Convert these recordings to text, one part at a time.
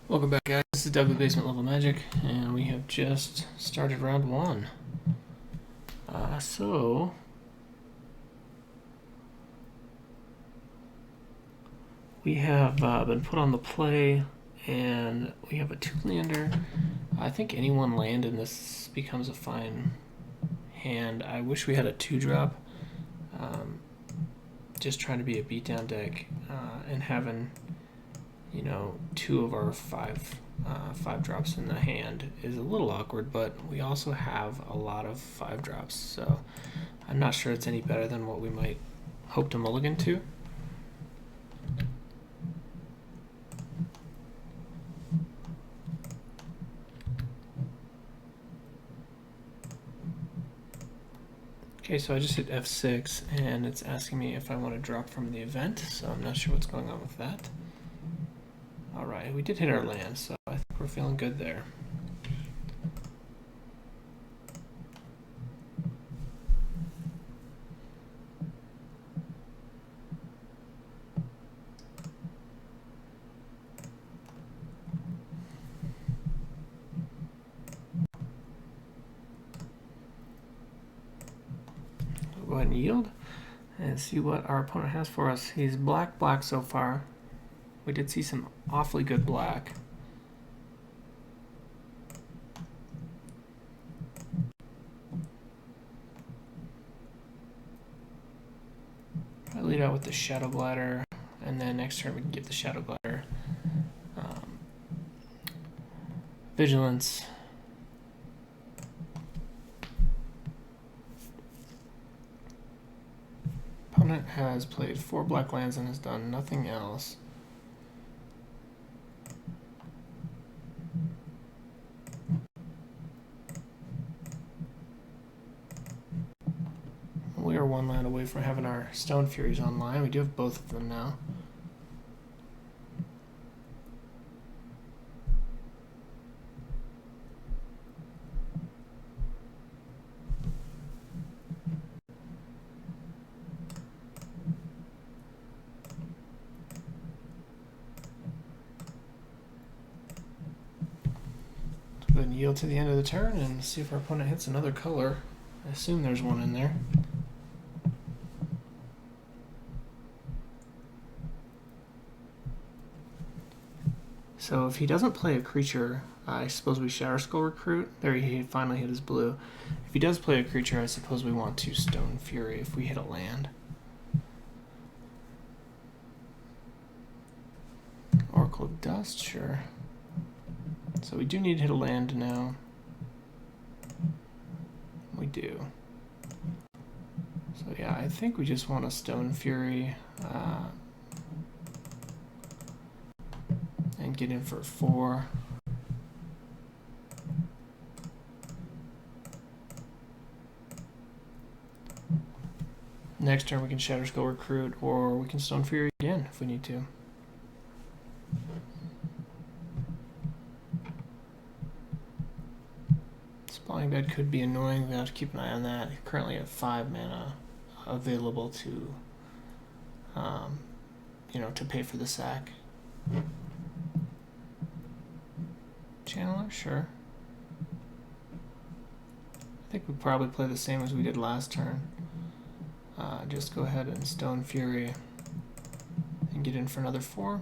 Welcome back, guys. This is Doug with Basement Level Magic, and we have just started round one. So we have been put on the play, and we have a 2-lander. I think any one land in this becomes a fine hand. I wish we had a 2-drop. Just trying to be a beatdown deck and having, two of our five drops in the hand is a little awkward, but we also have a lot of 5-drops, so I'm not sure it's any better than what we might hope to mulligan to. Okay, so I just hit F6 and it's asking me if I want to drop from the event, so I'm not sure what's going on with that. Alright, we did hit our land, so I think we're feeling good there. We'll go ahead and yield and see what our opponent has for us. He's black so far. We did see some awfully good black. I lead out with the Shadow Glider, and then next turn we can give the Shadow Glider Vigilance. Opponent has played 4 black lands and has done nothing else. We are 1 land away from having our Stone Furies online. We do have both of them now. Go ahead and yield to the end of the turn and see if our opponent hits another color. I assume there's one in there. So if he doesn't play a creature, I suppose we Shatter Skull Recruit. There, he finally hit his blue. If he does play a creature, I suppose we want to Stone Fury if we hit a land. Oracle of Dust, sure. So we do need to hit a land now. We do. So yeah, I think we just want a Stone Fury and get in for 4. Next turn we can Shatter Skull Recruit, or we can Stone Fury again if we need to. Spawning Bed could be annoying. We have to keep an eye on that. Currently at 5 mana available to, to pay for the sack. Channeler, sure. I think we probably play the same as we did last turn. Just go ahead and Stone Fury and get in for another 4.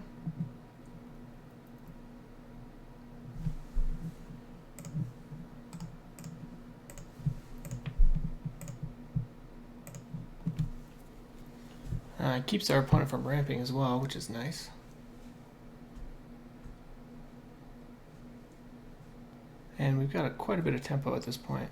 It keeps our opponent from ramping as well, which is nice. And we've got quite a bit of tempo at this point.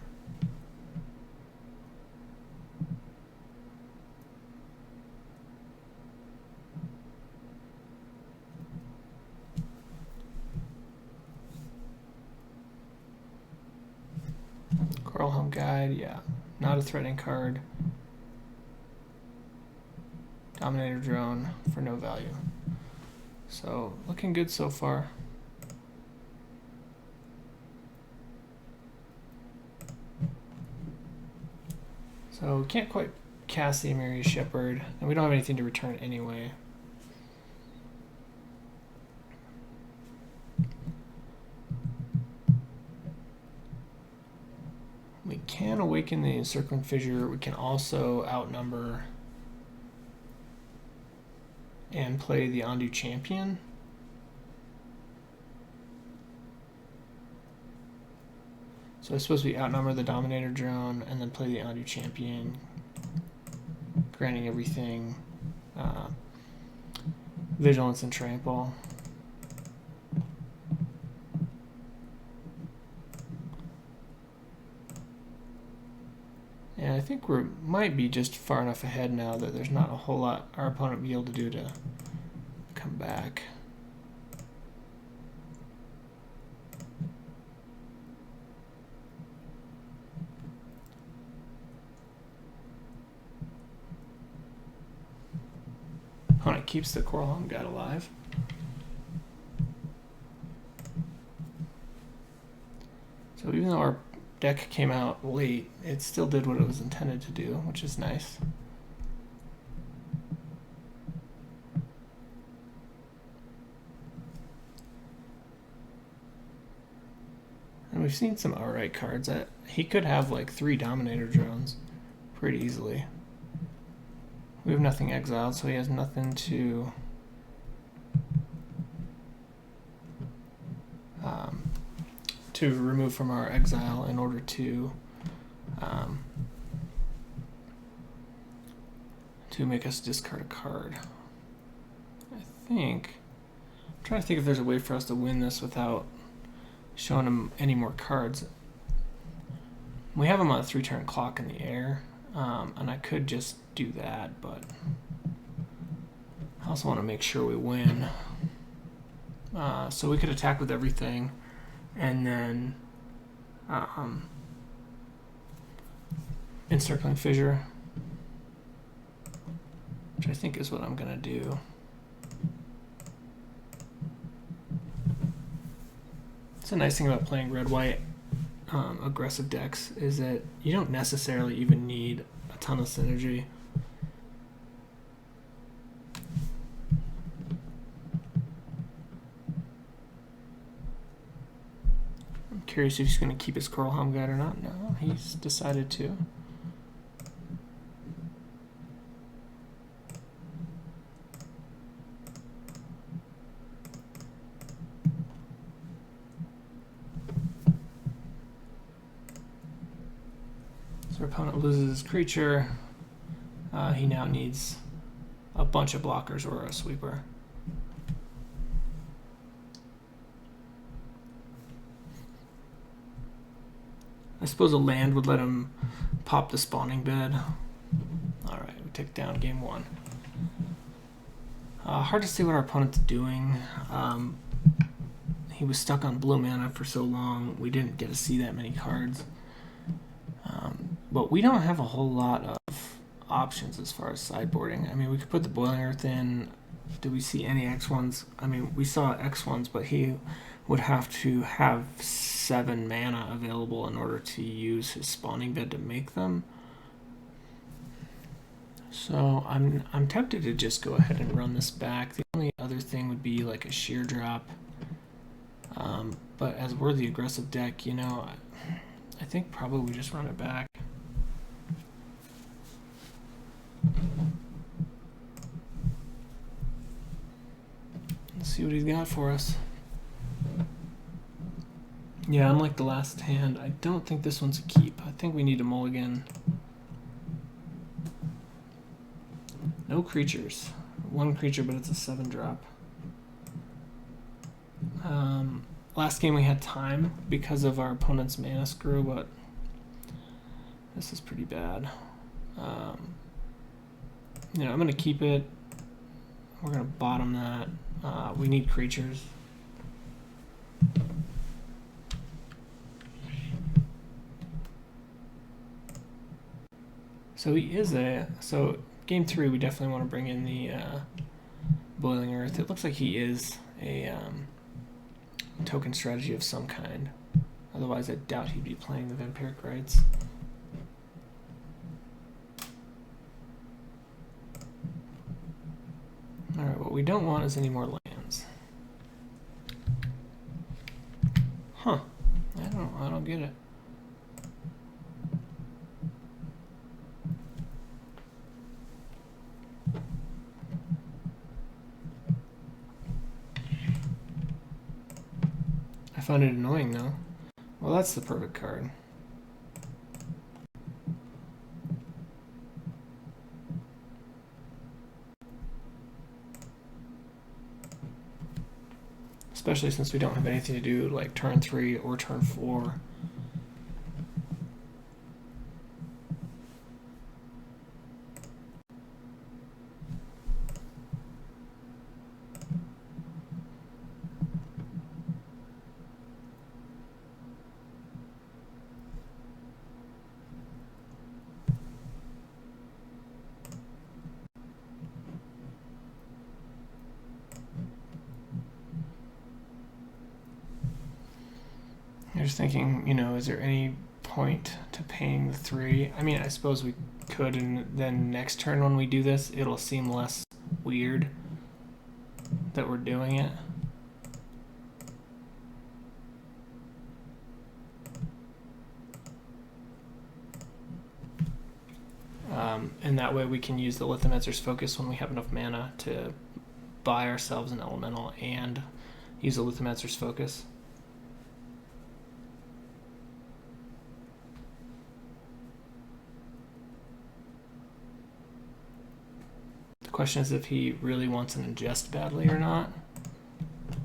Coral Home Guide, yeah, not a threatening card. Dominator Drone for no value. So looking good so far. So we can't quite cast the Emiri Shepherd, and we don't have anything to return anyway. can awaken the Encircling Fissure. We can also outnumber and play the Ondu Champion. So I suppose we outnumber the Dominator drone and then play the Ondu Champion, granting everything vigilance and trample. And I think we might be just far enough ahead now that there's not a whole lot our opponent will be able to do to come back. Opponent keeps the Coral Helm God alive. So even though our deck came out late, it still did what it was intended to do, which is nice. And we've seen some alright cards. He could have like 3 Dominator drones pretty easily. We have nothing exiled, so he has nothing to remove from our exile in order to make us discard a card. I'm trying to think if there's a way for us to win this without showing him any more cards. We have him on a 3-turn clock in the air, and I could just do that, but I also want to make sure we win. So we could attack with everything, and then Encircling Fissure, which I think is what I'm gonna do. It's a nice thing about playing red-white aggressive decks is that you don't necessarily even need a ton of synergy. I'm curious if he's going to keep his Coral Helm God or not. No, he's decided to. Our opponent loses his creature. He now needs a bunch of blockers or a sweeper. I suppose a land would let him pop the spawning bed. Alright, we take down game 1. Hard to see what our opponent's doing. He was stuck on blue mana for so long, we didn't get to see that many cards. But we don't have a whole lot of options as far as sideboarding. I mean, we could put the Boiling Earth in. Do we see any X1s? I mean, we saw X1s, but he would have to have 7 mana available in order to use his spawning bed to make them. So I'm tempted to just go ahead and run this back. The only other thing would be like a sheer drop. But as we're the aggressive deck, you know, I think probably we just run it back. Let's see what he's got for us. Yeah, unlike the last hand, I don't think this one's a keep. I think we need a mulligan. No creatures. 1 creature, but it's a 7-drop. Last game we had time because of our opponent's mana screw, but this is pretty bad. You know, I'm going to keep it. We're going to bottom that. We need creatures. So he is so game 3 we definitely want to bring in the Boiling Earth. It looks like he is a token strategy of some kind. Otherwise I doubt he'd be playing the Vampiric Rites. Alright, what we don't want is any more lands. Huh. I don't get it. find it annoying though. Well, that's the perfect card. Especially since we don't have anything to do like turn 3 or turn 4. I'm just thinking, you know, is there any point to paying the 3? I mean, I suppose we could, and then next turn when we do this, it'll seem less weird that we're doing it. And that way we can use the Lithomancer's Focus when we have enough mana to buy ourselves an elemental and use the Lithomancer's Focus. The question is if he really wants an ingest badly or not.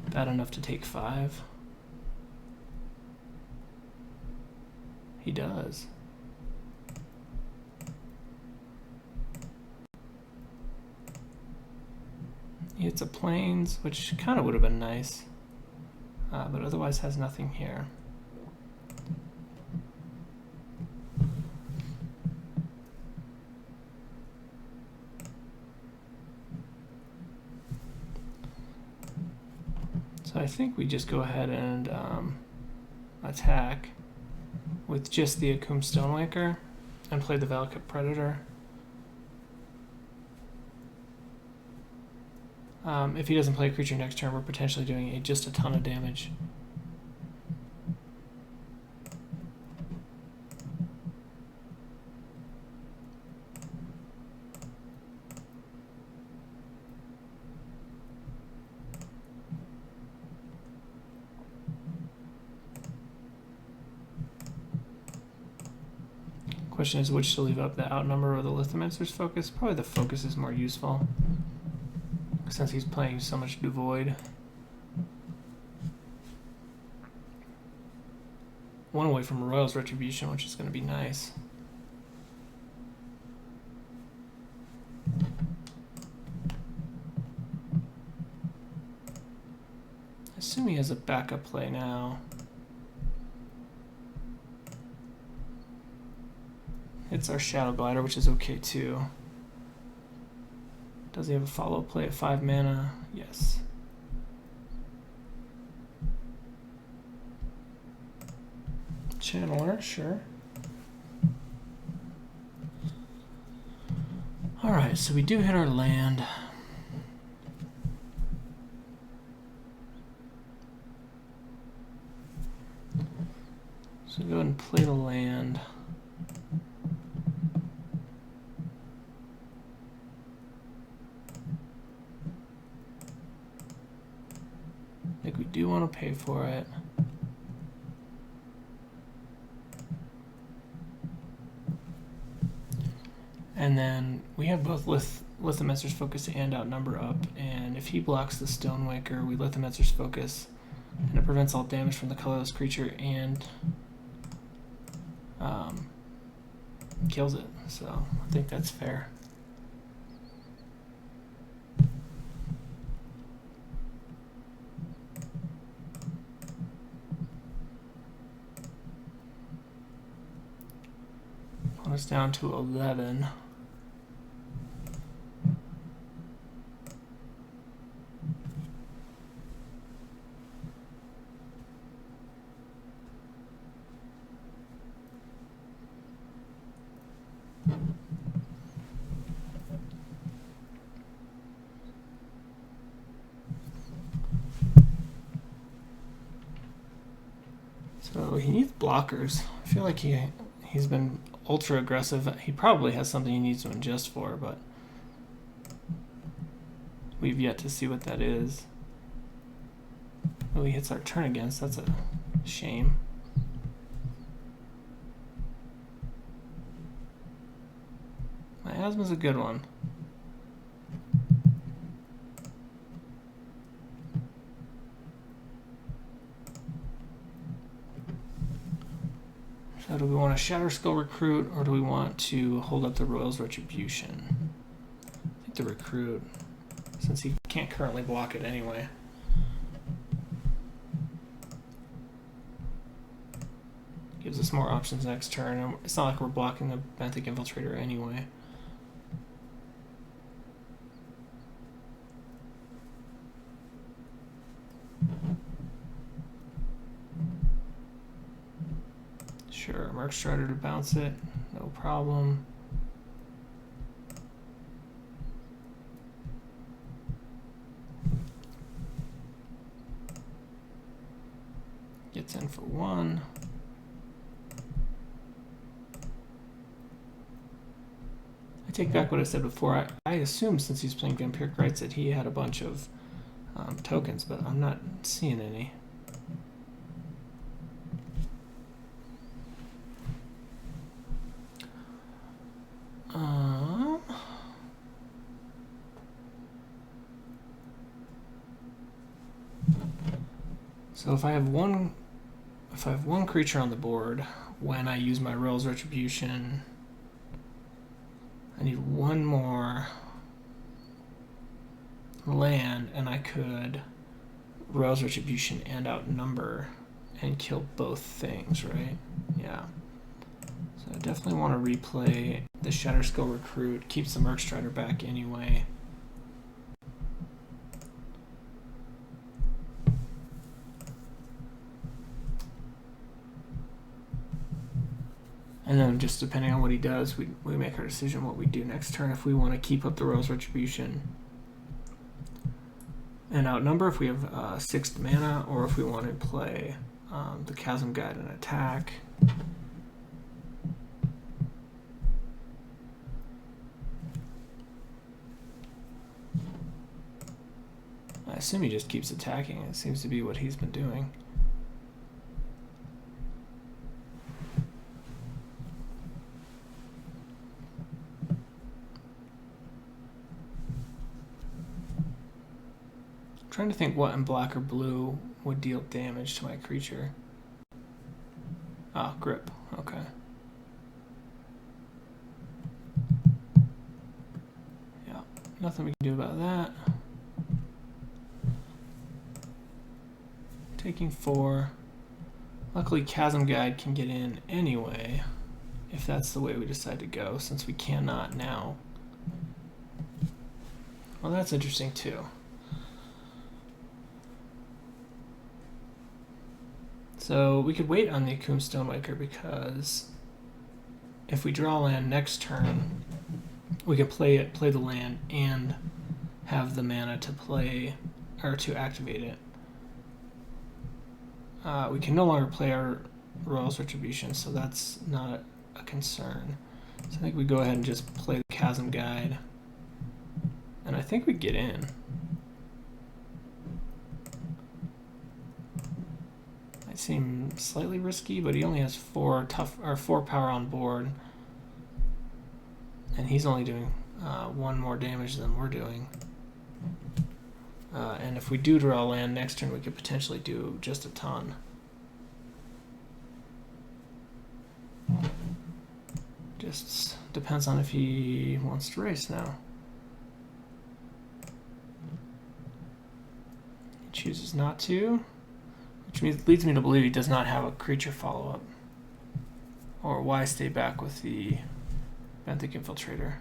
Bad enough to take 5. He does. It's a plains, which kind of would have been nice, but otherwise has nothing here. So I think we just go ahead and attack with just the Akum Stonewaker and play the Valakut Predator. If he doesn't play a creature next turn, we're potentially doing just a ton of damage. Question is which to leave up, the Outnumber or the Lithomancer's Focus? Probably the Focus is more useful, since he's playing so much Devoid. One away from Royal's Retribution, which is going to be nice. I assume he has a backup play now. It's our Shadow Glider, which is okay too. Does he have a follow play at 5 mana? Yes. Channeler, sure. Alright, so we do hit our land. So go ahead and play the land. I think we do want to pay for it. And then we have both Lithomancer's Focus and Outnumber up, and if he blocks the Stonewaker, we Lithomancer's Focus, and it prevents all damage from the colorless creature and kills it. So I think that's fair. Put us down to 11. So he needs blockers. I feel like he's been ultra aggressive. He probably has something he needs to ingest for, but we've yet to see what that is. Oh, he hits our turn against. That's a Shame. Miasma's a good one. So do we want to Shatter Skull Recruit, or do we want to hold up the Royal's Retribution? I think the Recruit, since he can't currently block it anyway. Gives us more options next turn, and it's not like we're blocking the Benthic Infiltrator anyway. Sure, Merc Strider to bounce it, no problem. Gets in for 1. I take back what I said before. I assumed since he's playing Vampiric Rites that he had a bunch of tokens, but I'm not seeing any. So if I have one creature on the board when I use my Royal's Retribution, I need one more land, and I could Royal's Retribution and outnumber and kill both things, right? Yeah. So I definitely want to replay the Shatter Skull Recruit, keeps the Merc Strider back anyway. And then just depending on what he does, we make our decision what we do next turn. If we want to keep up the Royal's Retribution and outnumber if we have 6th mana, or if we want to play the Chasm Guide and attack. I assume he just keeps attacking. It seems to be what he's been doing. Trying to think what in black or blue would deal damage to my creature. Ah, grip. Okay. Yeah, nothing we can do about that. Taking 4. Luckily, Chasm Guide can get in anyway, if that's the way we decide to go, since we cannot now. Well, that's interesting too. So we could wait on the Akoum Stonewaker, because if we draw land next turn, we could play the land, and have the mana to play or to activate it. We can no longer play our Royal's Retribution, so that's not a concern. So I think we go ahead and just play the Chasm Guide, and I think we get in. Seem slightly risky, but he only has 4 power on board, and he's only doing 1 more damage than we're doing. And if we do draw land next turn, we could potentially do just a ton. Just depends on if he wants to race now. He chooses not to. Which leads me to believe he does not have a creature follow-up. Or why stay back with the Benthic Infiltrator?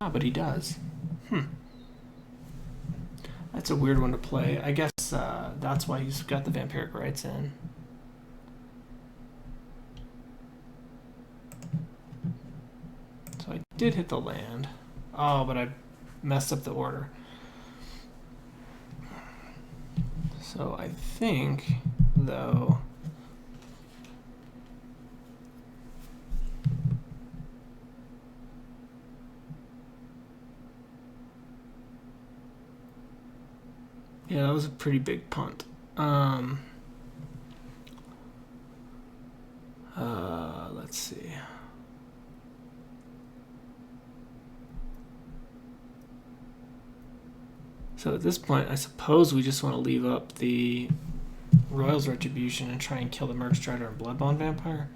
Ah, but he does. That's a weird one to play. I guess that's why he's got the Vampiric Rites in. So I did hit the land. Oh, but I messed up the order. So I think, though, Yeah, that was a pretty big punt. Let's see. So at this point, I suppose we just want to leave up the Royal's Retribution and try and kill the Merc Strider and Bloodbond Vampire.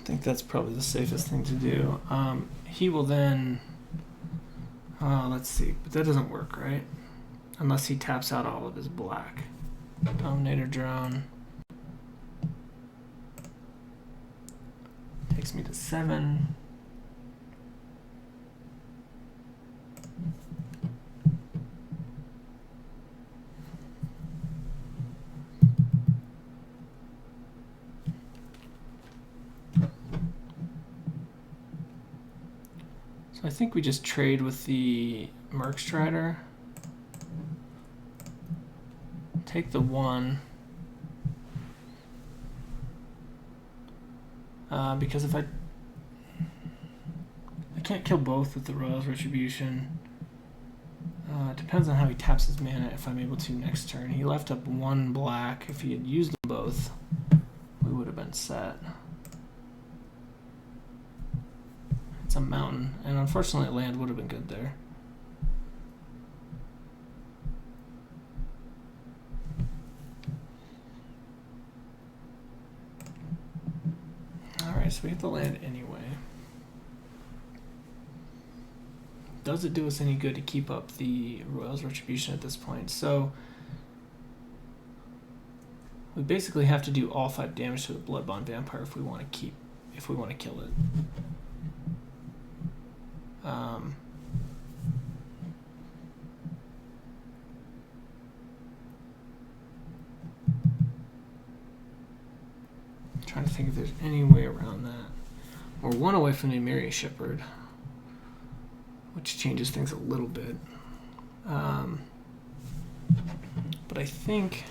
I think that's probably the safest thing to do. He will then... let's see. But that doesn't work, right? Unless he taps out all of his black. Dominator Drone. Takes me to 7. So I think we just trade with the Merc Strider. Take the 1. Because if I can't kill both with the Royal's Retribution. It depends on how he taps his mana if I'm able to next turn. He left up 1 black. If he had used them both, we would have been set. It's a mountain, and unfortunately land would have been good there. Alright, so we hit the land anyway. Does it do us any good to keep up the Royal's Retribution at this point? So we basically have to do all 5 damage to the Bloodbond Vampire if we want to kill it. Trying to think if there's any way around that. We're 1 away from the Emiri Shepherd, which changes things a little bit. But I think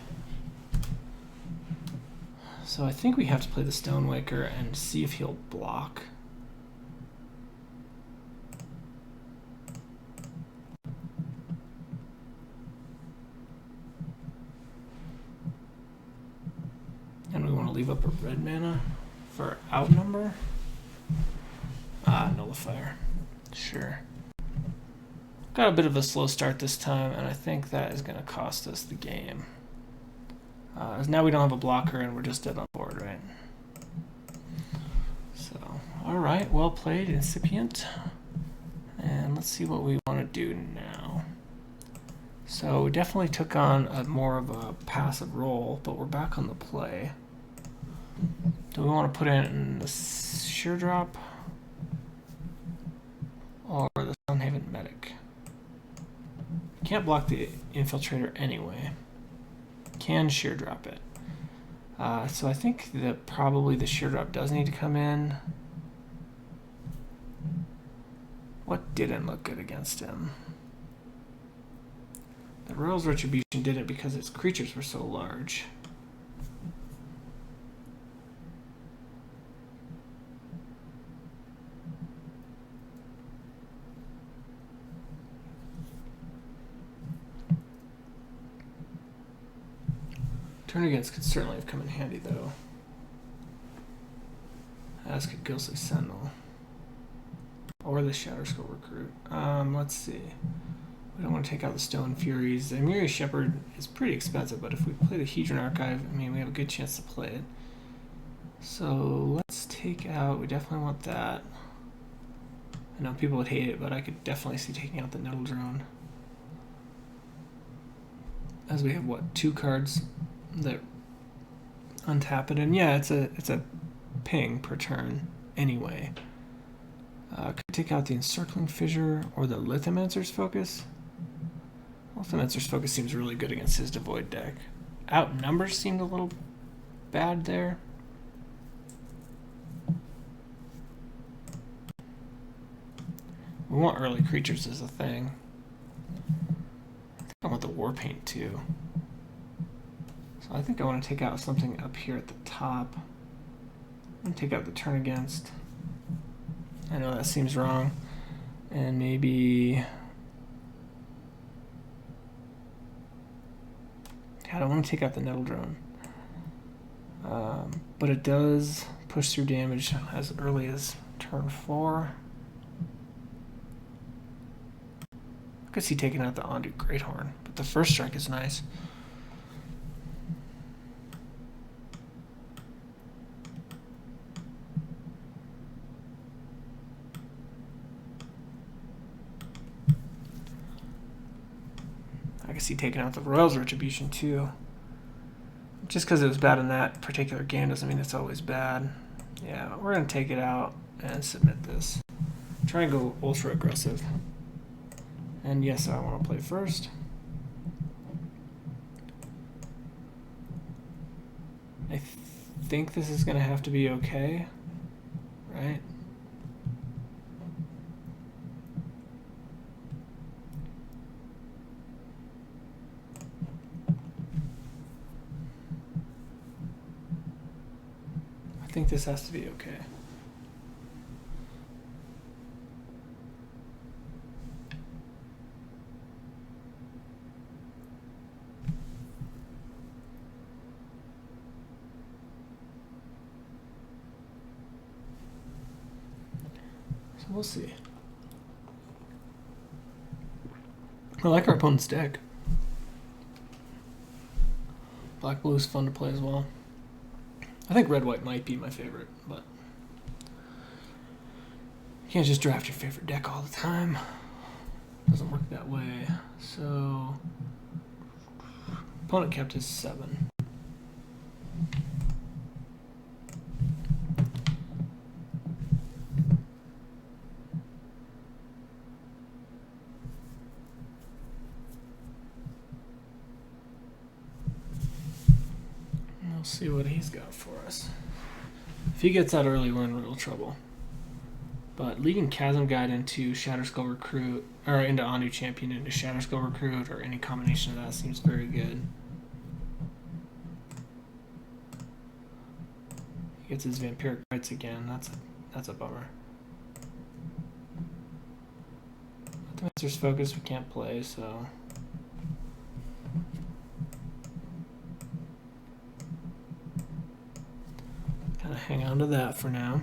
we have to play the Stonewaker and see if he'll block. And we want to leave up a red mana for outnumber. Nullifier. Sure. Got a bit of a slow start this time, and I think that is going to cost us the game. Now we don't have a blocker, and we're just dead on board, right? So, alright, well played, Incipient. And let's see what we want to do now. So we definitely took on more of a passive role, but we're back on the play. Do we want to put in the Sheer Drop or the Sunhaven Medic? Can't block the Infiltrator anyway. Can Sheer Drop it. So I think that probably the Sheer Drop does need to come in. What didn't look good against him? The Royal's Retribution did it because its creatures were so large. Turn Against could certainly have come in handy, though. As could Ghostly Sentinel. Or the Shatter Skull Recruit. Let's see. We don't want to take out the Stone Furies. The Emiri Shepherd is pretty expensive, but if we play the Hedron Archive, I mean, we have a good chance to play it. So let's take out... We definitely want that. I know people would hate it, but I could definitely see taking out the Nettle Drone. As we have, what, 2 cards that untap it, and yeah, it's a ping per turn anyway. Could take out the Encircling Fissure or the Lithomancer's Focus. Lithomancer's Focus seems really good against his Devoid deck. Outnumbers seemed a little bad there. We want early creatures as a thing. I think I want the war paint too. So I think I want to take out something up here at the top. I'm going to take out the turn against. I know that seems wrong. And maybe... I don't want to take out the nettle drone. But it does push through damage as early as turn 4. I could see taking out the Ondu Greathorn, but the first strike is nice. I could see taking out the Royal's Retribution too. Just because it was bad in that particular game doesn't mean it's always bad. Yeah, we're going to take it out and submit this. Try and go ultra aggressive. And yes, I want to play first. I think this is going to have to be okay, right? I think this has to be okay. So we'll see. I like our opponent's deck. Black blue is fun to play as well. I think red white might be my favorite, but you can't just draft your favorite deck all the time. Doesn't work that way. So opponent kept his 7. We'll see what he's got for us. If he gets out early, we're in real trouble. But leading Chasm Guide into Shatterskull Recruit, or into Ondu Champion into Shatterskull Recruit, or any combination of that seems very good. He gets his Vampiric Rites again. That's a bummer. The Master's Focus we can't play, so... kind of hang on to that for now.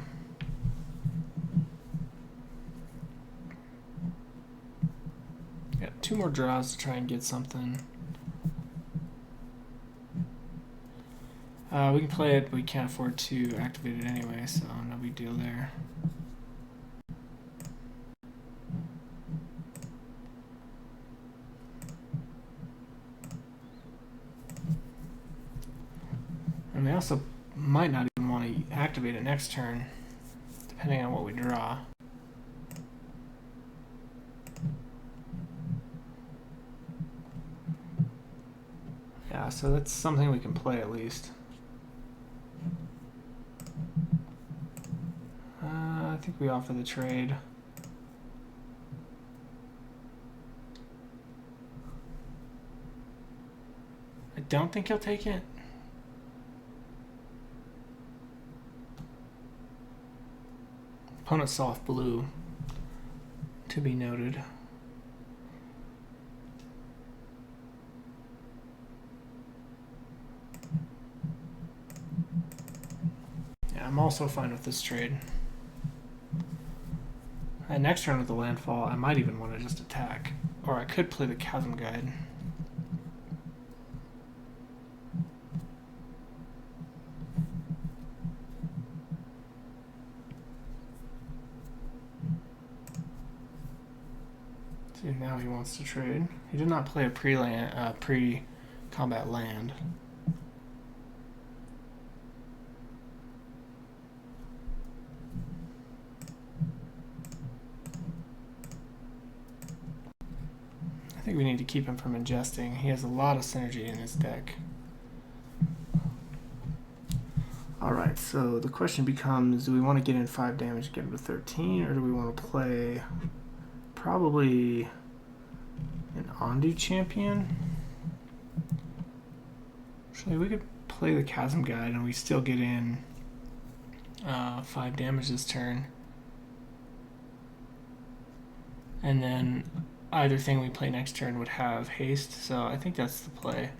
Got 2 more draws to try and get something. We can play it, but we can't afford to activate it anyway, so no big deal there. And we also might not even want to activate it next turn, depending on what we draw. Yeah, so that's something we can play at least. I think we offer the trade. I don't think he'll take it. Opponent soft blue, to be noted. Yeah, I'm also fine with this trade. And next turn with the landfall, I might even want to just attack. Or I could play the Chasm Guide. See, now he wants to trade. He did not play a pre-combat land. I think we need to keep him from ingesting. He has a lot of synergy in his deck. Alright, so the question becomes, do we want to get in 5 damage, get him to 13, or do we want to play probably an undo champion. Actually, we could play the Chasm Guide and we still get in 5 damage this turn. And then either thing we play next turn would have haste, so I think that's the play.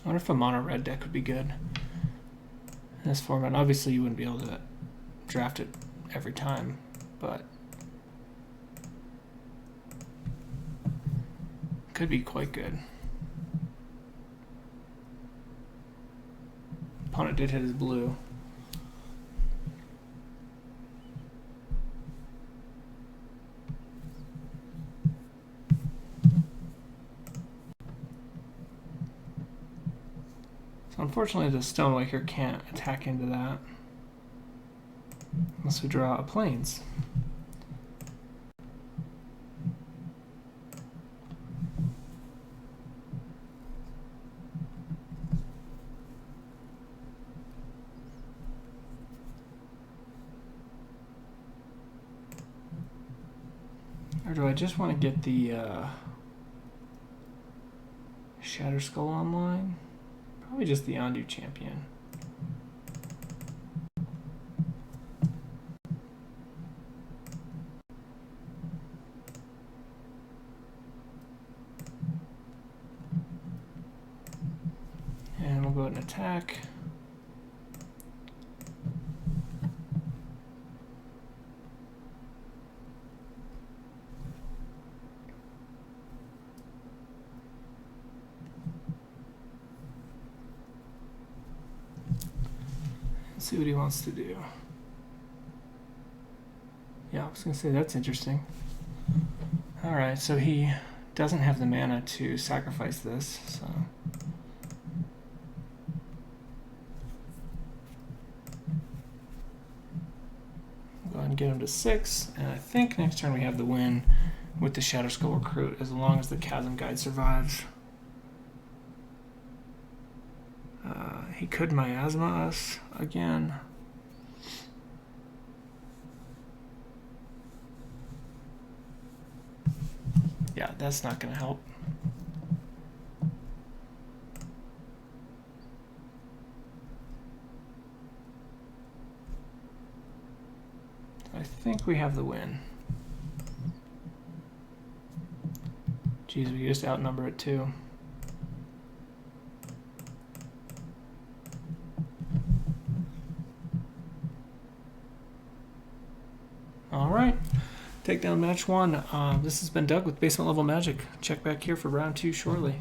I wonder if a mono red deck would be good in this format. Obviously, you wouldn't be able to draft it every time, but could be quite good. Opponent did hit his blue. So unfortunately, the Stonewaker can't attack into that unless we draw a Plains. Or do I just want to get the Shatter Skull online? Probably just the undo champion. And we'll go ahead and attack. See what he wants to do. Yeah, I was gonna say that's interesting. Alright, so he doesn't have the mana to sacrifice this, so we'll go ahead and get him to 6, and I think next turn we have the win with the Shadow Skull Recruit as long as the Chasm Guide survives. He could miasma us again. Yeah, that's not going to help. I think we have the win. Geez, we just outnumber it too. Alright, takedown match 1. This has been Doug with Basement Level Magic. Check back here for round 2 shortly.